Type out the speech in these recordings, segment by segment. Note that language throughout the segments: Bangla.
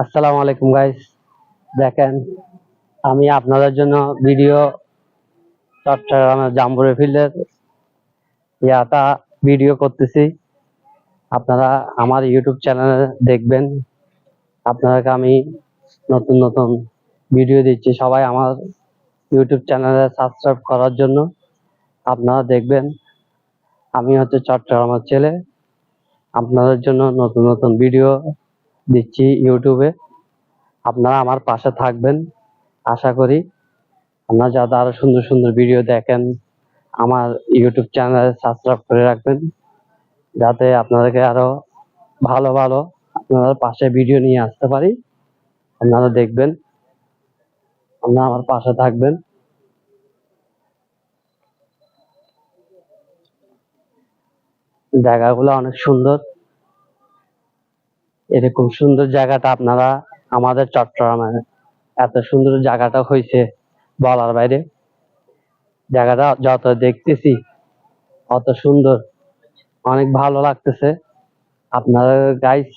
আসসালামু আলাইকুম গাইস। দেখেন আমি আপনাদের জন্য ভিডিও চট্টগ্রামের জাম্বুরা ফিল্ডের ইয়াটা ভিডিও করতেছি। আপনারা আমার ইউটিউব চ্যানেলে দেখবেন। আপনাদেরকে আমি নতুন নতুন ভিডিও দিচ্ছি। সবাই আমার ইউটিউব চ্যানেলে সাবস্ক্রাইব করার জন্য আপনারা দেখবেন। আমি হচ্ছে চট্টগ্রামের ছেলে, আপনাদের জন্য নতুন নতুন ভিডিও দিচ্ছি ইউটিউবে। আপনারা আমার পাশে থাকবেন। আশা করি আপনারা যাতে আরো সুন্দর সুন্দর ভিডিও দেখেন, আমার ইউটিউব চ্যানেল সাবস্ক্রাইব করে রাখবেন, যাতে আপনাদেরকে আরো ভালো ভালো আপনাদের পাশে ভিডিও নিয়ে আসতে পারি। আপনারা দেখবেন, আপনারা আমার পাশে থাকবেন। জায়গাগুলো অনেক সুন্দর। এরকম সুন্দর জায়গাটা আপনারা আমাদের চট্টগ্রামে এত সুন্দর জায়গাটা হয়েছে বলার বাইরে। জায়গাটা যত দেখতেছি অত সুন্দর, অনেক ভালো লাগতেছে। আপনাদের গাইস,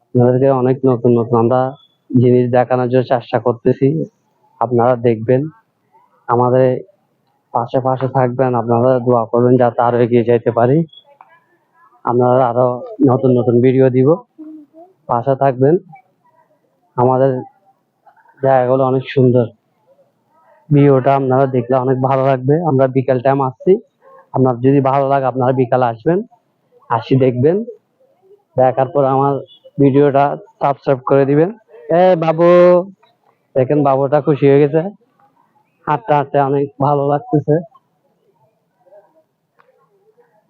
আপনাদেরকে অনেক নতুন নতুন আমরা জিনিস দেখানোর জন্য চেষ্টা করতেছি। আপনারা দেখবেন, আমাদের পাশে পাশে থাকবেন, আপনারা দোয়া করবেন যাতে আরো এগিয়ে যেতে পারি। আপনারা আরো নতুন নতুন ভিডিও দিব, পাশে থাকবেন। আমাদের জায়গাগুলো অনেক সুন্দর। ভিডিওটা আপনারা দেখলে অনেক ভালো লাগবে। আমরা বিকেল টাইম আসছি, আপনার যদি ভালো লাগে আপনারা বিকালে আসবেন, আসি দেখবেন। দেখার পর আমার ভিডিওটা সাবস্ক্রাইব করে দিবেন। বাবু, দেখেন বাবুটা খুশি হয়ে গেছে, হাঁটতে হাঁটতে অনেক ভালো লাগতেছে।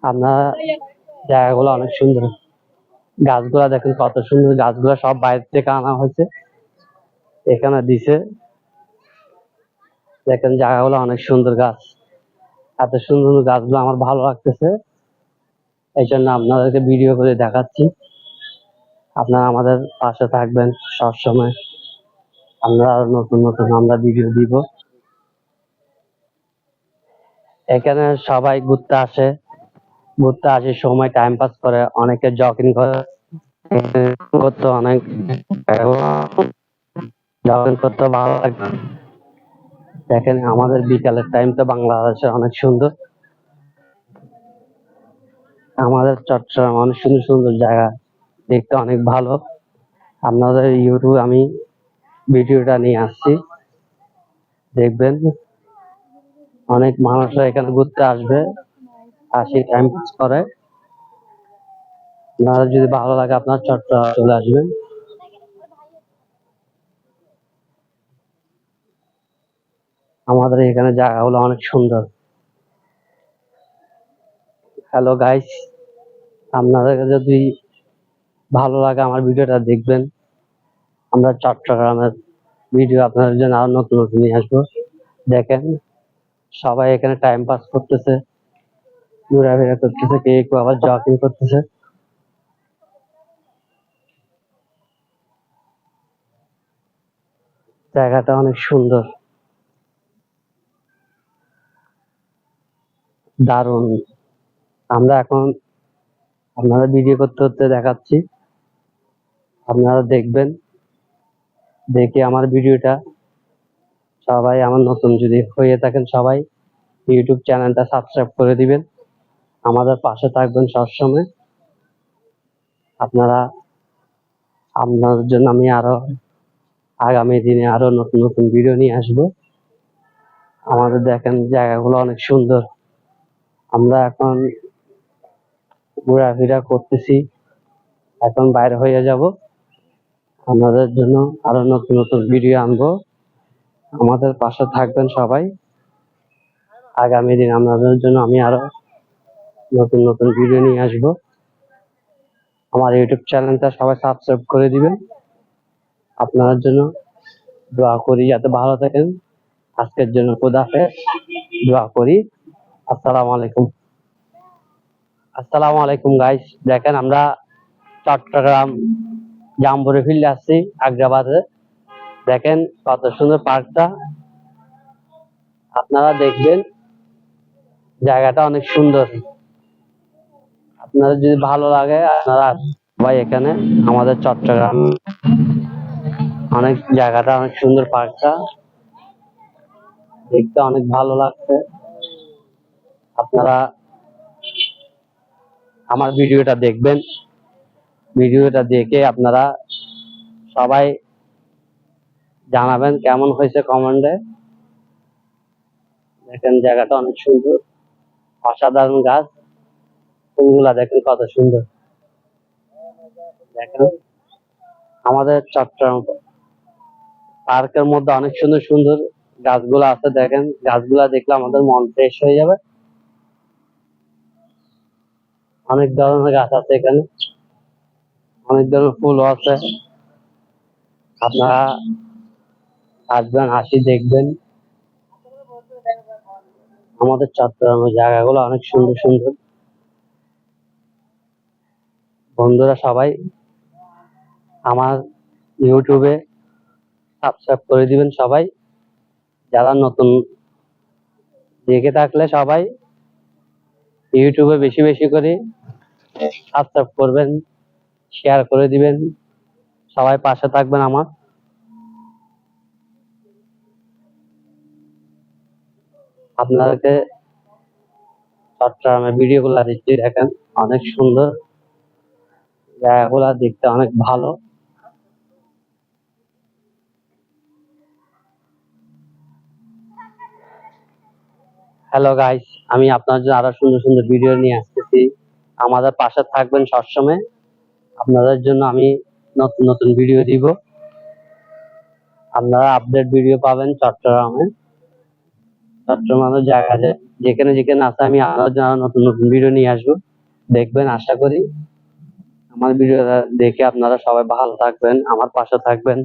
আপনার জায়গাগুলো অনেক সুন্দর। গাছগুলা দেখেন কত সুন্দর, গাছগুলা সব বাইরে থেকে আনা হয়েছে, এখানে দিছে। দেখেন জায়গাগুলো অনেক সুন্দর, গাছ এত সুন্দর গাছগুলো আমার ভালো লাগতেছে। এই জন্য আপনাদেরকে ভিডিও করে দেখাচ্ছি। আপনারা আমাদের পাশে থাকবেন সবসময়। আমরা আরো নতুন নতুন আমরা ভিডিও দিব। এখানে সবাই ঘুরতে আসে, সময় টাইম পাস করে, অনেকে জগিং করে, করতে অনেক জগিং করতে ভালো লাগে। দেখেন আমাদের বিকালের টাইমটা বাংলাদেশে অনেক সুন্দর। আমাদের চট্টগ্রাম অনেক সুন্দর সুন্দর জায়গা, দেখতে অনেক ভালো। আপনাদের ইউটিউবে আমি ভিডিওটা নিয়ে আসছি, দেখবেন। অনেক মানুষরা এখানে ঘুরতে আসবে, আসি টাইম পাস করে। আপনাদের যদি ভালো লাগে আপনার চট্টগ্রাম চলে আসবেন। আমাদের এখানে জায়গাগুলো অনেক সুন্দর। হ্যালো গাইস, আপনাদের যদি ভালো লাগে আমার ভিডিওটা দেখবেন। আমরা চট্টগ্রামের ভিডিও আপনাদের জন্য আরো নতুন নতুন নিয়ে আসবো। দেখেন সবাই এখানে টাইম পাস করতেছে, ঘোরাফেরা করতেছে, কেউ আবার জগিং করতেছে। জায়গাটা অনেক সুন্দর, দারুণ। আমরা এখন আপনারা ভিডিও করতে করতে দেখাচ্ছি, আপনারা দেখবেন। দেখে আমার ভিডিওটা সবাই, আমার নতুন যদি হয়ে থাকেন সবাই ইউটিউব চ্যানেলটা সাবস্ক্রাইব করে দিবেন। আমাদের পাশে থাকবেন সবসময়। আপনারা, আপনাদের জন্য আমি আরো আগামী দিনে আরো নতুন নতুন ভিডিও নিয়ে আসবো। আমাদের দেখেন জায়গাগুলো অনেক সুন্দর। আমরা এখন ঘোরাফেরা করতেছি, এখন বাইরে হয়ে যাব। আপনাদের জন্য আরো নতুন নতুন ভিডিও আনবো। আমাদের পাশে থাকবেন সবাই। আগামী দিন আপনাদের জন্য আমি আরো নতুন নতুন ভিডিও নিয়ে আসবো। আমার ইউটিউব চ্যানেলটা সবাই সাবস্ক্রাইব করে দিবেন। আপনাদের জন্য দোয়া করি যাতে ভালো থাকেন। আজকের জন্য খোদা হাফেজ, দোয়া করি। আসসালামু আলাইকুম। আসসালামু আলাইকুম গাইস। দেখেন আমরা চট্টগ্রাম জাম্বুরা ফিল্ডে আসছি, আগ্রাবাদে। দেখেন কত সুন্দর পার্কটা, আপনারা দেখবেন। জায়গাটা অনেক সুন্দর। আপনাদের যদি ভালো লাগে আপনারা সবাই এখানে আমাদের চট্টগ্রাম অনেক জায়গাটা অনেক সুন্দর, পার্কটা দেখতে অনেক ভালো লাগছে। আপনারা আমার ভিডিওটা দেখবেন, ভিডিওটা দেখে আপনারা সবাই জানাবেন কেমন হয়েছে কমেন্টে। দেখেন জায়গাটা অনেক সুন্দর, অসাধারণ গাছ, ফুলগুলা দেখেন কত সুন্দর। দেখেন আমাদের চট্টগ্রাম পার্কের মধ্যে অনেক সুন্দর সুন্দর গাছগুলা আছে। দেখেন গাছগুলা দেখলে আমাদের মন ফ্রেশ হয়ে যাবে। অনেক ধরনের গাছ আছে এখানে, অনেক ধরনের ফুলও আছে। আপনারা আসবেন, আসি দেখবেন। আমাদের চট্টগ্রামের জায়গাগুলো অনেক সুন্দর সুন্দর। বন্ধুরা সবাই আমার ইউটিউবে সাবস্ক্রাইব করে দিবেন। সবাই যারা নতুন দেখে থাকলে সবাই ইউটিউবে বেশি বেশি করে সাবস্ক্রাইব করবেন, শেয়ার করে দিবেন। সবাই পাশে থাকবেন আমার। আপনাদেরকে চট্টগ্রামের ভিডিওগুলো দিচ্ছি, দেখেন অনেক সুন্দর, জায়গাগুলো দেখতে অনেক ভালো। হ্যালো গাইস, আমি আপনার জন্য আরো সুন্দর সুন্দর ভিডিও নিয়ে আসতেছি। আমাদের পাশে থাকবেন সবসময়। আপনাদের জন্য আমি নতুন নতুন ভিডিও দিব। আপনারা আপডেট ভিডিও পাবেন চট্টগ্রামের জায়গা যেখানে যেখানে আছে, আমি আপনাদের জন্য নতুন নতুন ভিডিও নিয়ে আসবো। দেখবেন, আশা করি আমার ভিডিওটা দেখে আপনারা সবাই ভালো থাকবেন, আমার পাশে থাকবেন।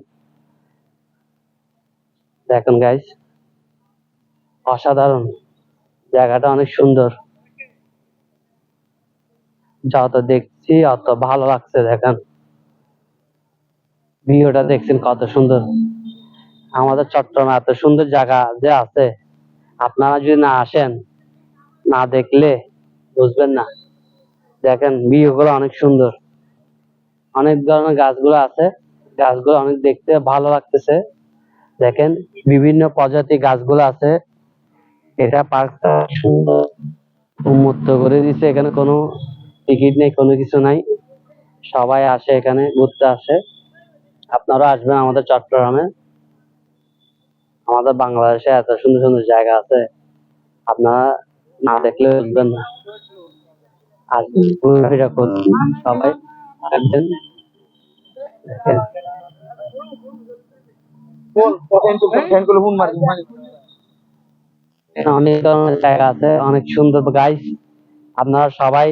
দেখেন গাইস, অসাধারণ, জায়গাটা অনেক সুন্দর। যত দেখছি অত ভালো লাগছে। দেখেন ভিডিওটা দেখছেন কত সুন্দর। আমাদের চট্টগ্রামে এত সুন্দর জায়গা যে আছে, আপনারা যদি না আসেন, না দেখলে বুঝবেন না। দেখেন ভিউ গুলো অনেক সুন্দর, অনেক ধরনের গাছগুলো আছে, গাছগুলো অনেক দেখতে ভালো লাগতেছে। দেখেন বিভিন্ন প্রজাতির গাছগুলো আছে। এটা পার্কটা সুন্দর উন্মুক্ত করে দিছে, এখানে কোনো টিকিট নেই, কোনো কিছু নাই, সবাই আসে এখানে ঘুরতে আসে। আপনারা আসবেন আমাদের চট্টগ্রামে। আমাদের বাংলাদেশে এত সুন্দর সুন্দর জায়গা আছে, আপনারা না দেখলে বুঝবেন না। আসবেন, ঘোরাফেরা করুন, সবাই আসবেন। দেখেন অনেক ধরনের জায়গা আছে, অনেক সুন্দর গাইস। আপনারা সবাই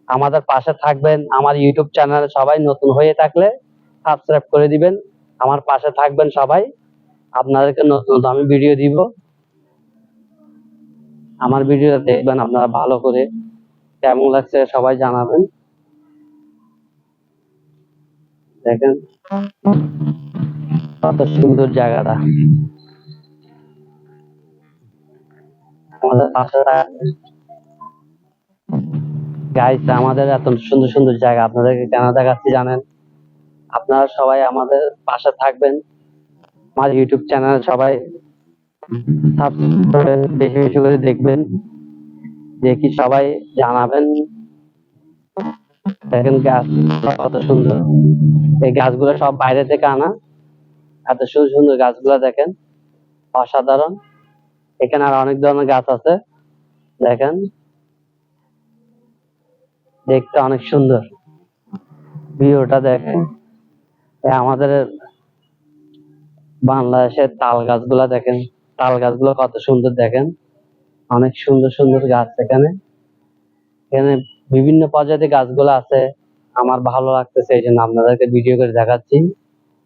আমাদের পাশে থাকবেন। আমার ইউটিউব চ্যানেলে সবাই নতুন হয়ে থাকলে সাবস্ক্রাইব করে দিবেন, আমার পাশে থাকবেন সবাই। আপনাদেরকে নতুন নতুন আমি ভিডিও দিব, আমার ভিডিও দেখবেন আপনারা ভালো করে। কেমন লাগছে সবাই জানাবেন। দেখেন কত সুন্দর জায়গাটা, আমাদের পাশে গাইস। আমাদের এত সুন্দর সুন্দর জায়গা আপনাদেরকে কেন দেখাচ্ছি জানেন? আপনারা সবাই আমাদের পাশে থাকবেন। আমার ইউটিউব চ্যানেল সবাই সাবস্ক্রাইব করে বেশি বেশি করে দেখবেন, দেখি সবাই জানাবেন। দেখেন গাছ কত সুন্দর, এই গাছগুলো সব বাইরে থেকে আনা। এত সুন্দর সুন্দর গাছগুলো দেখেন, অসাধারণ। এখানে আর অনেক ধরনের গাছ আছে, দেখেন দেখতে অনেক সুন্দর। ভিউটা দেখেন, আমাদের বাংলাদেশের তাল গাছগুলা দেখেন, তাল গাছগুলো কত সুন্দর। দেখেন অনেক সুন্দর সুন্দর গাছ এখানে, এখানে বিভিন্ন প্রজাতির গাছগুলো আছে। আমার ভালো লাগতেছে, এই জন্য আপনাদেরকে ভিডিও করে দেখাচ্ছি।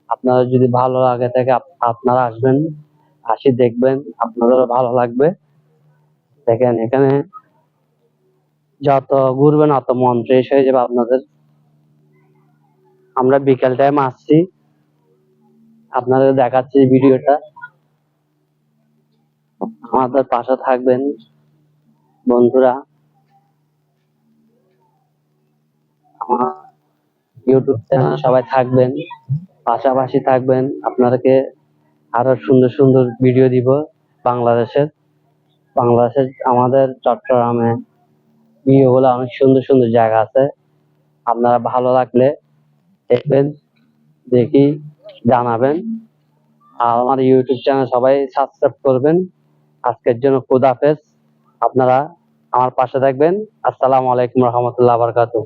আপনারা যদি ভালো লাগে থাকে আপনারা আসবেন, আসি দেখবেন, আপনাদেরও ভালো লাগবে। দেখেন এখানে যত ঘুরবেন অত মন ফ্রেশ হয়ে যাবে আপনাদের। আমরা বিকেল টাইম আসছি, আপনাদের দেখাচ্ছি ভিডিওটা। আমাদের পাশে থাকবেন বন্ধুরা, আমার ইউটিউব চ্যানেল সবাই থাকবেন, পাশাপাশি থাকবেন। আপনাদেরকে আরো সুন্দর সুন্দর ভিডিও দিব বাংলাদেশের। আমাদের চট্টগ্রামে ভিডিওগুলো অনেক সুন্দর সুন্দর জায়গা আছে। আপনারা ভালো লাগলে দেখবেন, দেখি জানাবেন। আর আমার ইউটিউব চ্যানেল সবাই সাবস্ক্রাইব করবেন। আজকের জন্য খোদা হাফেজ। আপনারা আমার পাশে থাকবেন। আসসালামু আলাইকুম রহমতুল্লাহ বারকাতুহ।